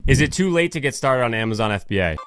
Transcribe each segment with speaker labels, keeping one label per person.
Speaker 1: Is it too late to get started on Amazon FBA?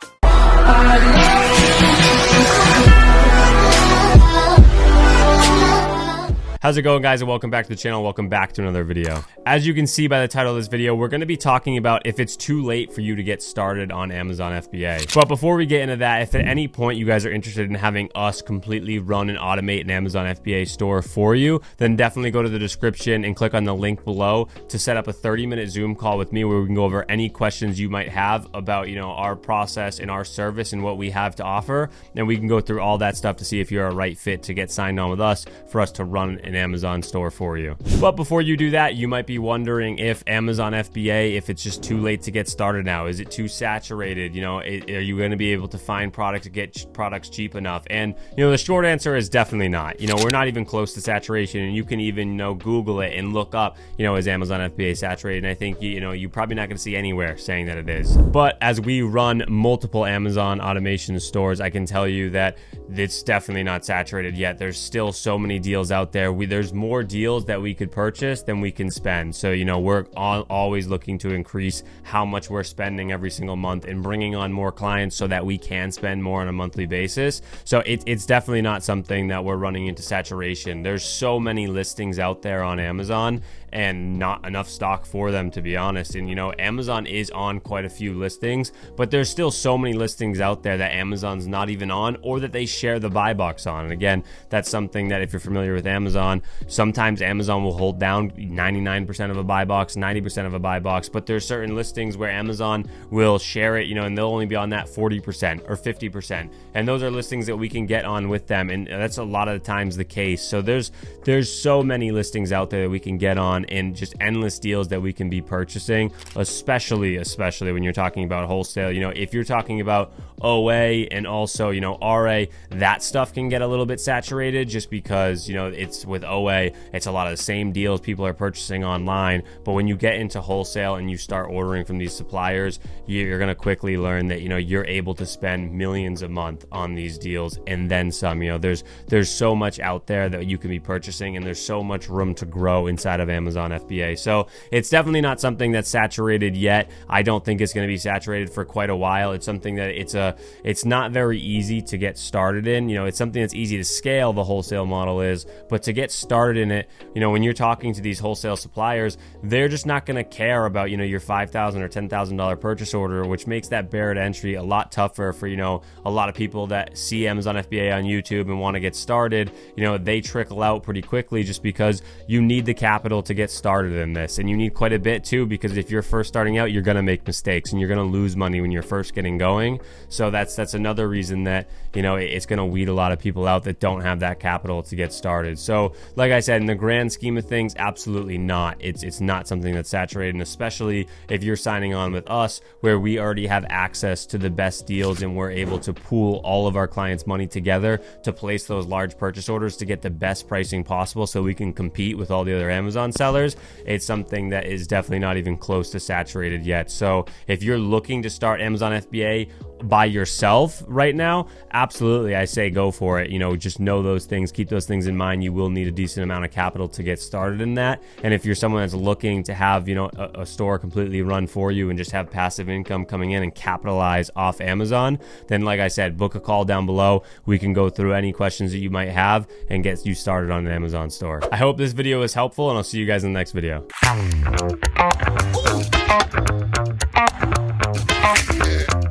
Speaker 1: How's it going, guys, and welcome back to the channel. Welcome back to another video. As you can see by the title of this video, we're going to be talking about if it's too late for you to get started on Amazon FBA. But before we get into that, if at any point you guys are interested in having us completely run and automate an Amazon FBA store for you, then definitely go to the description and click on the link below to set up a 30-minute Zoom call with me where we can go over any questions you might have about, our process and our service and what we have to offer. And we can go through all that stuff to see if you're a right fit to get signed on with us for us to run an Amazon store for you. But before you do that, you might be wondering if Amazon FBA, if it's just too late to get started now. Is it too saturated? Are you going to be able to find products to get products cheap enough? And the short answer is definitely not. We're not even close to saturation, and you can even Google it and look up, is Amazon FBA saturated? And I think you're probably not going to see anywhere saying that it is. But as we run multiple Amazon automation stores, I can tell you that it's definitely not saturated yet. There's still so many deals out there. There's more deals that we could purchase than we can spend. So, we're always looking to increase how much we're spending every single month and bringing on more clients so that we can spend more on a monthly basis. So it's definitely not something that we're running into saturation. There's so many listings out there on Amazon and not enough stock for them, to be honest. And Amazon is on quite a few listings, but there's still so many listings out there that Amazon's not even on, or that they share the buy box on. And again, that's something that if you're familiar with Amazon, sometimes Amazon will hold down 99% of a buy box, 90% of a buy box, but there's certain listings where Amazon will share it, and they'll only be on that 40% or 50%. And those are listings that we can get on with them. And that's a lot of the times the case. So there's so many listings out there that we can get on, and just endless deals that we can be purchasing, especially when you're talking about wholesale. If you're talking about OA and also, RA, that stuff can get a little bit saturated just because, it's with OA, it's a lot of the same deals people are purchasing online. But when you get into wholesale and you start ordering from these suppliers, you're going to quickly learn that, you're able to spend millions a month on these deals and then some. There's so much out there that you can be purchasing, and there's so much room to grow inside of Amazon FBA. So it's definitely not something that's saturated yet. I don't think it's going to be saturated for quite a while. It's something that it's not very easy to get started in. It's something that's easy to scale, the wholesale model is, but to get started in it, when you're talking to these wholesale suppliers, they're just not going to care about, your $5,000 or $10,000 purchase order, which makes that barrier to entry a lot tougher for, a lot of people that see Amazon FBA on YouTube and want to get started. They trickle out pretty quickly just because you need the capital to get started in this, and you need quite a bit too, because if you're first starting out, you're going to make mistakes and you're going to lose money when you're first getting going. So that's another reason that it's going to weed a lot of people out that don't have that capital to get started. So like I said, in the grand scheme of things, absolutely not. It's not something that's saturated, and especially if you're signing on with us, where we already have access to the best deals and we're able to pool all of our clients' money together to place those large purchase orders to get the best pricing possible so we can compete with all the other Amazon sellers. It's something that is definitely not even close to saturated yet. So if you're looking to start Amazon FBA by yourself right now, absolutely, I say go for it. Just know those things, keep those things in mind. You will need a decent amount of capital to get started in that. And if you're someone that's looking to have, a store completely run for you and just have passive income coming in and capitalize off Amazon, then like I said, book a call down below. We can go through any questions that you might have and get you started on an Amazon store. I hope this video was helpful, and I'll see you guys in the next video.
Speaker 2: Yeah.